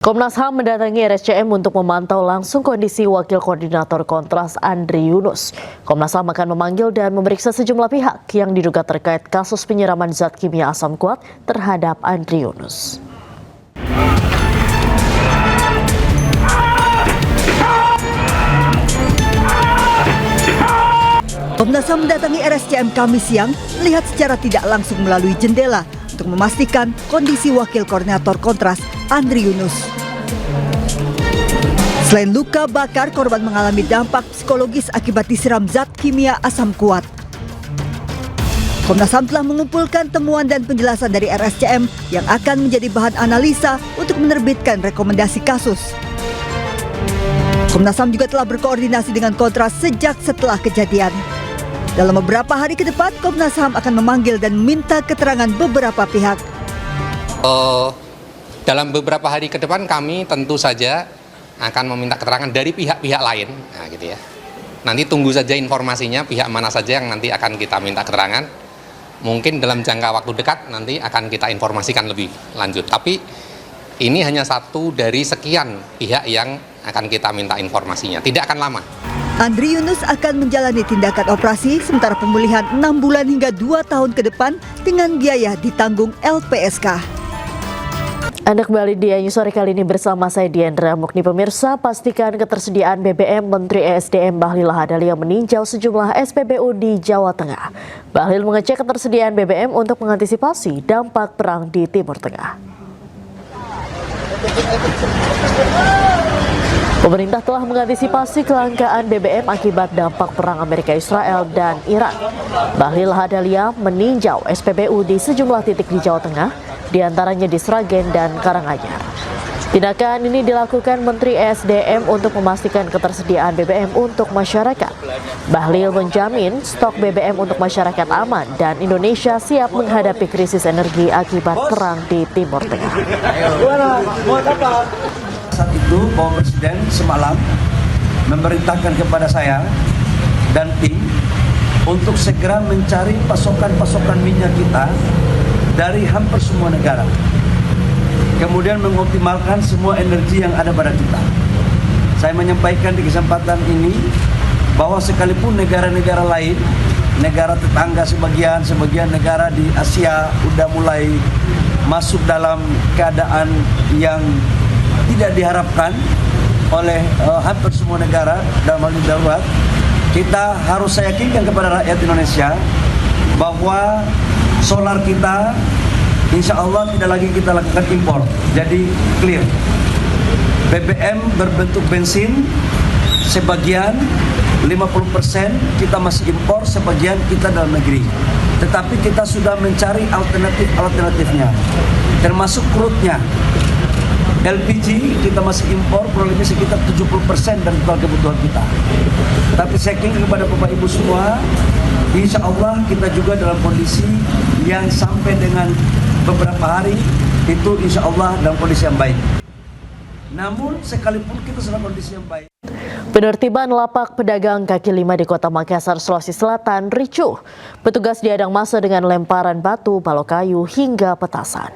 Komnas HAM mendatangi RSCM untuk memantau langsung kondisi Wakil Koordinator Kontras Andri Yunus. Komnas HAM akan memanggil dan memeriksa sejumlah pihak yang diduga terkait kasus penyiraman zat kimia asam kuat terhadap Andri Yunus. Komnas HAM mendatangi RSCM Kamis siang, melihat secara tidak langsung melalui jendela untuk memastikan kondisi Wakil Koordinator Kontras Andri Yunus. Selain luka bakar, korban mengalami dampak psikologis akibat disiram zat kimia asam kuat. Komnas HAM telah mengumpulkan temuan dan penjelasan dari RSCM yang akan menjadi bahan analisa untuk menerbitkan rekomendasi kasus. Komnas HAM juga telah berkoordinasi dengan Kontras sejak setelah kejadian. Dalam beberapa hari ke depan, Komnas HAM akan memanggil dan meminta keterangan beberapa pihak. Dalam beberapa hari ke depan kami tentu saja akan meminta keterangan dari pihak-pihak lain, gitu ya. Nanti tunggu saja informasinya, pihak mana saja yang nanti akan kita minta keterangan. Mungkin dalam jangka waktu dekat nanti akan kita informasikan lebih lanjut. Tapi ini hanya satu dari sekian pihak yang akan kita minta informasinya. Tidak akan lama. Andri Yunus akan menjalani tindakan operasi sementara pemulihan 6 bulan hingga 2 tahun ke depan dengan biaya ditanggung LPSK. Anda kembali di News Sore kali ini bersama saya Diandra Mukni. Pemirsa, pastikan ketersediaan BBM. Menteri ESDM Bahlil Lahadalia meninjau sejumlah SPBU di Jawa Tengah. Bahlil mengecek ketersediaan BBM untuk mengantisipasi dampak perang di Timur Tengah. Pemerintah telah mengantisipasi kelangkaan BBM akibat dampak perang Amerika Israel dan Iran. Bahlil Lahadalia meninjau SPBU di sejumlah titik di Jawa Tengah, di antaranya di Sragen dan Karanganyar. Tindakan ini dilakukan Menteri ESDM untuk memastikan ketersediaan BBM untuk masyarakat. Bahlil menjamin stok BBM untuk masyarakat aman dan Indonesia siap menghadapi krisis energi akibat perang di Timur Tengah. Saat itu Bapak Presiden semalam memerintahkan kepada saya dan tim untuk segera mencari pasokan-pasokan minyak kita dari hampir semua negara. Kemudian mengoptimalkan semua energi yang ada pada kita. Saya menyampaikan di kesempatan ini bahwa sekalipun negara-negara lain, negara tetangga sebagian negara di Asia sudah mulai masuk dalam keadaan yang tidak diharapkan oleh hampir semua negara dalam hal ini darurat, kita harus saya yakinkan kepada rakyat Indonesia bahwa solar kita insya Allah tidak lagi kita lakukan impor, jadi clear. BBM berbentuk bensin, sebagian 50% kita masih impor, sebagian kita dalam negeri. Tetapi kita sudah mencari alternatifnya, termasuk crude-nya. LPG kita masih impor kurang lebih sekitar 70% dari total kebutuhan kita. Tapi saya yakin kepada Bapak Ibu semua, insya Allah kita juga dalam kondisi yang sampai dengan beberapa hari itu insya Allah dalam kondisi yang baik. Namun sekalipun kita dalam kondisi yang baik. Penertiban lapak pedagang kaki lima di Kota Makassar, Sulawesi Selatan ricuh. Petugas dihadang massa dengan lemparan batu, balok kayu hingga petasan.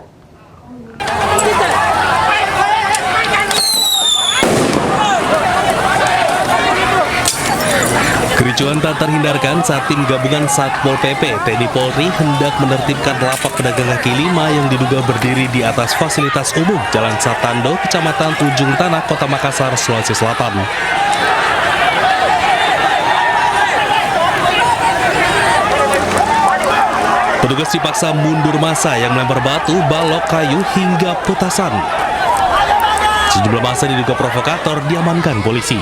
Kericuhan tak terhindarkan saat tim gabungan Satpol PP TNI Polri hendak menertibkan lapak pedagang kaki lima yang diduga berdiri di atas fasilitas umum Jalan Satando, Kecamatan Ujung Tanah, Kota Makassar, Sulawesi Selatan. Petugas dipaksa mundur massa yang melempar batu, balok kayu hingga petasan. Sejumlah massa diduga provokator diamankan polisi.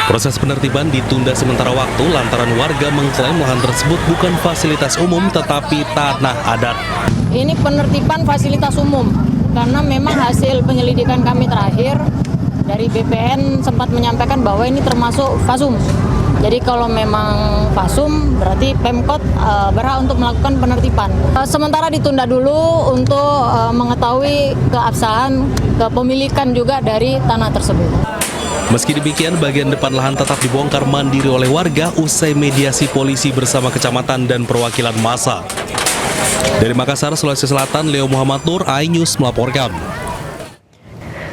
Proses penertiban ditunda sementara waktu lantaran warga mengklaim lahan tersebut bukan fasilitas umum tetapi tanah adat. Ini penertiban fasilitas umum karena memang hasil penyelidikan kami terakhir dari BPN sempat menyampaikan bahwa ini termasuk fasum. Jadi kalau memang fasum berarti Pemkot berhak untuk melakukan penertiban. Sementara ditunda dulu untuk mengetahui keabsahan, kepemilikan juga dari tanah tersebut. Meski demikian, bagian depan lahan tetap dibongkar mandiri oleh warga usai mediasi polisi bersama kecamatan dan perwakilan massa. Dari Makassar, Sulawesi Selatan, Leo Muhammad Nur, iNews melaporkan.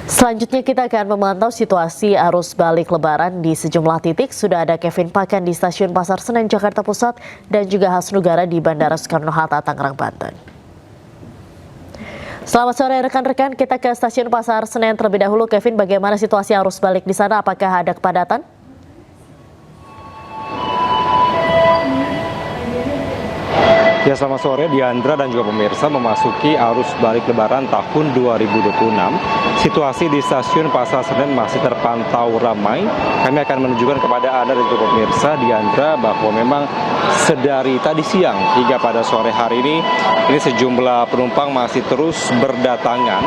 Selanjutnya kita akan memantau situasi arus balik Lebaran di sejumlah titik. Sudah ada Kevin Pakan di Stasiun Pasar Senen, Jakarta Pusat, dan juga Hasnugara di Bandara Soekarno-Hatta, Tangerang, Banten. Selamat sore rekan-rekan, kita ke Stasiun Pasar Senen terlebih dahulu. Kevin, bagaimana situasi arus balik di sana? Apakah ada kepadatan? Ya, selamat sore Diandra dan juga pemirsa. Memasuki arus balik Lebaran tahun 2026, situasi di Stasiun Pasar Senen masih terpantau ramai. Kami akan menunjukkan kepada Anda dan juga pemirsa Diandra bahwa memang sedari tadi siang hingga pada sore hari ini sejumlah penumpang masih terus berdatangan,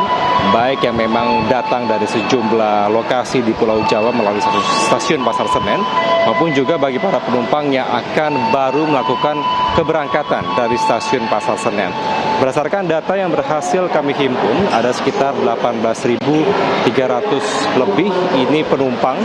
baik yang memang datang dari sejumlah lokasi di Pulau Jawa melalui Stasiun Pasar Senen, maupun juga bagi para penumpang yang akan baru melakukan keberangkatan dari Stasiun Pasar Senen. Berdasarkan data yang berhasil kami himpun, ada sekitar 18.300 lebih ini penumpang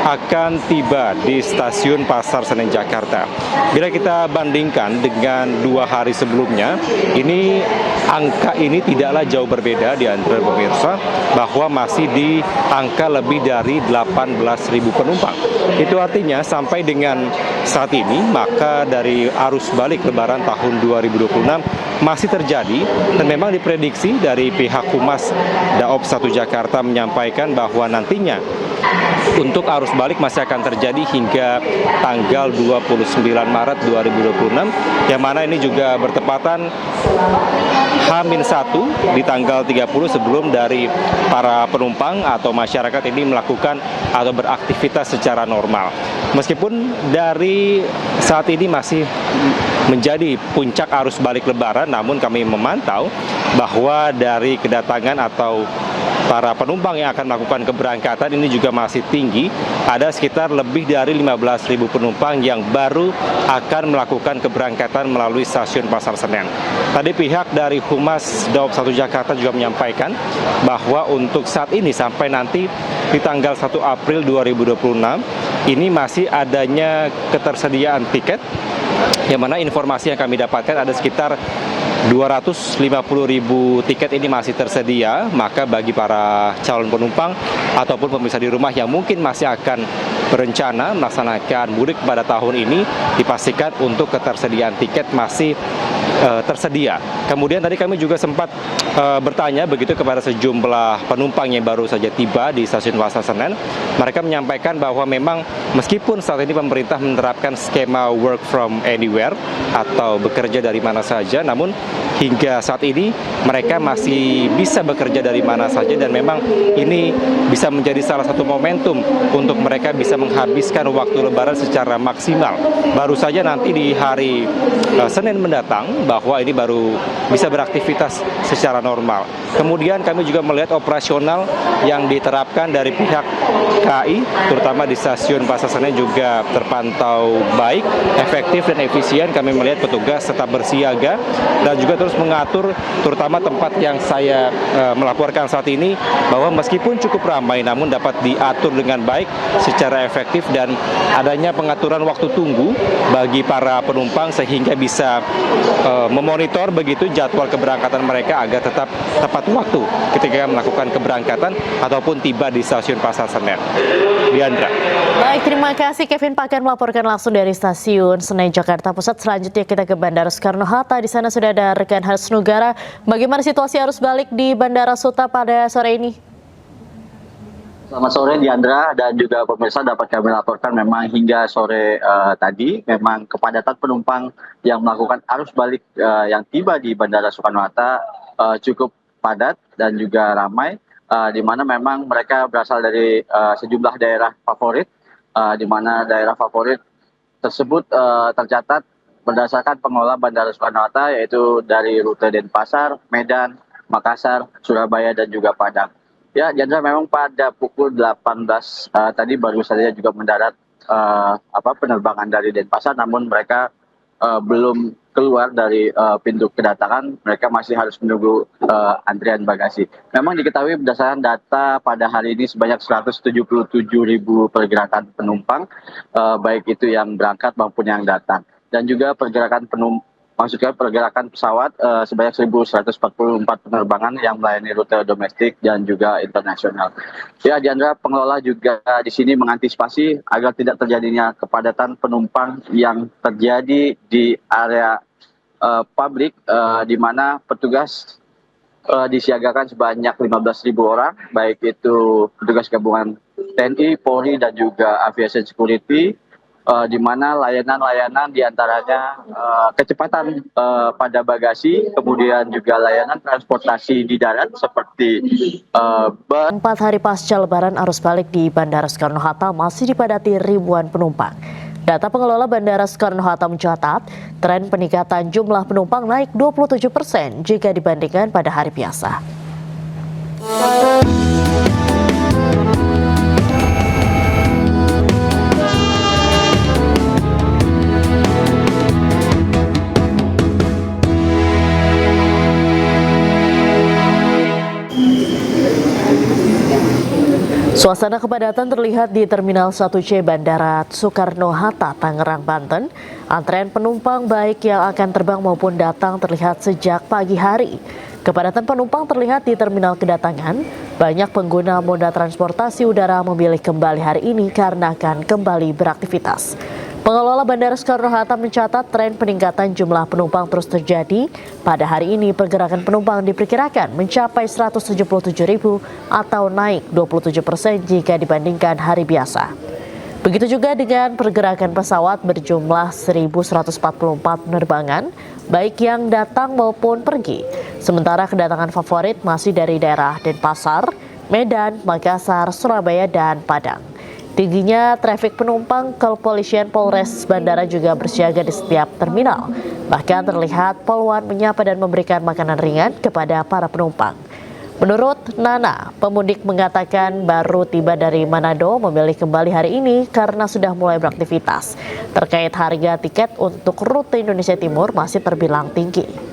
akan tiba di Stasiun Pasar Senen Jakarta. Bila kita bandingkan dengan 2 hari sebelumnya, ini angka ini tidaklah jauh berbeda di antara pemirsa, bahwa masih di angka lebih dari 18.000 penumpang. Itu artinya sampai dengan saat ini, maka dari arus balik Lebaran tahun 2026 masih terjadi, dan memang diprediksi dari pihak Humas Daob 1 Jakarta menyampaikan bahwa nantinya untuk arus balik masih akan terjadi hingga tanggal 29 Maret 2026, yang mana ini juga bertepatan H-1 di tanggal 30 sebelum dari para penumpang atau masyarakat ini melakukan atau beraktivitas secara normal. Meskipun dari saat ini masih menjadi puncak arus balik Lebaran, namun kami memantau bahwa dari kedatangan atau para penumpang yang akan melakukan keberangkatan ini juga masih tinggi. Ada sekitar lebih dari 15.000 penumpang yang baru akan melakukan keberangkatan melalui Stasiun Pasar Senen. Tadi pihak dari Humas Daob 1 Jakarta juga menyampaikan bahwa untuk saat ini sampai nanti di tanggal 1 April 2026 ini masih adanya ketersediaan tiket, yang mana informasi yang kami dapatkan ada sekitar 250.000 tiket ini masih tersedia. Maka bagi para calon penumpang ataupun pemirsa di rumah yang mungkin masih akan berencana melaksanakan mudik pada tahun ini, dipastikan untuk ketersediaan tiket masih tersedia. Kemudian tadi kami juga sempat bertanya begitu kepada sejumlah penumpang yang baru saja tiba di Stasiun Pasar Senen. Mereka menyampaikan bahwa memang meskipun saat ini pemerintah menerapkan skema work from anywhere atau bekerja dari mana saja, namun hingga saat ini mereka masih bisa bekerja dari mana saja, dan memang ini bisa menjadi salah satu momentum untuk mereka bisa menghabiskan waktu Lebaran secara maksimal. Baru saja nanti di hari Senin mendatang bahwa ini baru bisa beraktivitas secara normal. Kemudian kami juga melihat operasional yang diterapkan dari pihak KAI, terutama di Stasiun Pasar Senen juga terpantau baik, efektif dan efisien. Kami melihat petugas tetap bersiaga dan juga terus mengatur, terutama tempat yang saya melaporkan saat ini, bahwa meskipun cukup ramai namun dapat diatur dengan baik secara efektif, dan adanya pengaturan waktu tunggu bagi para penumpang sehingga bisa memonitor begitu jadwal keberangkatan mereka agar tetap tepat waktu ketika melakukan keberangkatan ataupun tiba di Stasiun Pasar Senen. Diandra. Baik, terima kasih Kevin Pakan melaporkan langsung dari Stasiun Senen Jakarta Pusat. Selanjutnya kita ke Bandara Soekarno-Hatta. Di sana sudah ada rekan Hasnugara. Bagaimana situasi arus balik di Bandara Suta pada sore ini? Selamat sore Diandra dan juga pemirsa, dapat kami laporkan memang hingga sore tadi memang kepadatan penumpang yang melakukan arus balik yang tiba di Bandara Soekarno-Hatta cukup padat dan juga ramai, di mana memang mereka berasal dari sejumlah daerah favorit, di mana daerah favorit tersebut tercatat berdasarkan pengelola Bandara Soekarno-Hatta, yaitu dari rute Denpasar, Medan, Makassar, Surabaya dan juga Padang. Ya, Diandra, memang pada pukul 18 tadi baru saja juga mendarat penerbangan dari Denpasar, namun mereka belum keluar dari pintu kedatangan, mereka masih harus menunggu antrian bagasi. Memang diketahui berdasarkan data pada hari ini sebanyak 177.000 pergerakan penumpang, baik itu yang berangkat maupun yang datang. Dan juga pergerakan pesawat sebanyak 1.144 penerbangan yang melayani rute domestik dan juga internasional. Ya, Diandra, pengelola juga di sini mengantisipasi agar tidak terjadinya kepadatan penumpang yang terjadi di area pabrik, di mana petugas disiagakan sebanyak 15.000 orang, baik itu petugas gabungan TNI, Polri, dan juga Aviation Security, di mana layanan-layanan diantaranya kecepatan pada bagasi, kemudian juga layanan transportasi di darat seperti bus. 4 hari pasca Lebaran, arus balik di Bandara Soekarno-Hatta masih dipadati ribuan penumpang. Data pengelola Bandara Soekarno-Hatta mencatat tren peningkatan jumlah penumpang naik 27% jika dibandingkan pada hari biasa. Suasana kepadatan terlihat di Terminal 1C Bandara Soekarno-Hatta, Tangerang, Banten. Antrean penumpang baik yang akan terbang maupun datang terlihat sejak pagi hari. Kepadatan penumpang terlihat di terminal kedatangan. Banyak pengguna moda transportasi udara memilih kembali hari ini karena akan kembali beraktivitas. Pengelola Bandara Soekarno-Hatta mencatat tren peningkatan jumlah penumpang terus terjadi. Pada hari ini pergerakan penumpang diperkirakan mencapai 177.000 atau naik 27% jika dibandingkan hari biasa. Begitu juga dengan pergerakan pesawat berjumlah 1.144 penerbangan, baik yang datang maupun pergi. Sementara kedatangan favorit masih dari daerah Denpasar, Medan, Makassar, Surabaya, dan Padang. Tingginya trafik penumpang, kepolisian Polres Bandara juga bersiaga di setiap terminal. Bahkan terlihat poluan menyapa dan memberikan makanan ringan kepada para penumpang. Menurut Nana, pemudik mengatakan baru tiba dari Manado memilih kembali hari ini karena sudah mulai beraktivitas. Terkait harga tiket untuk rute Indonesia Timur masih terbilang tinggi.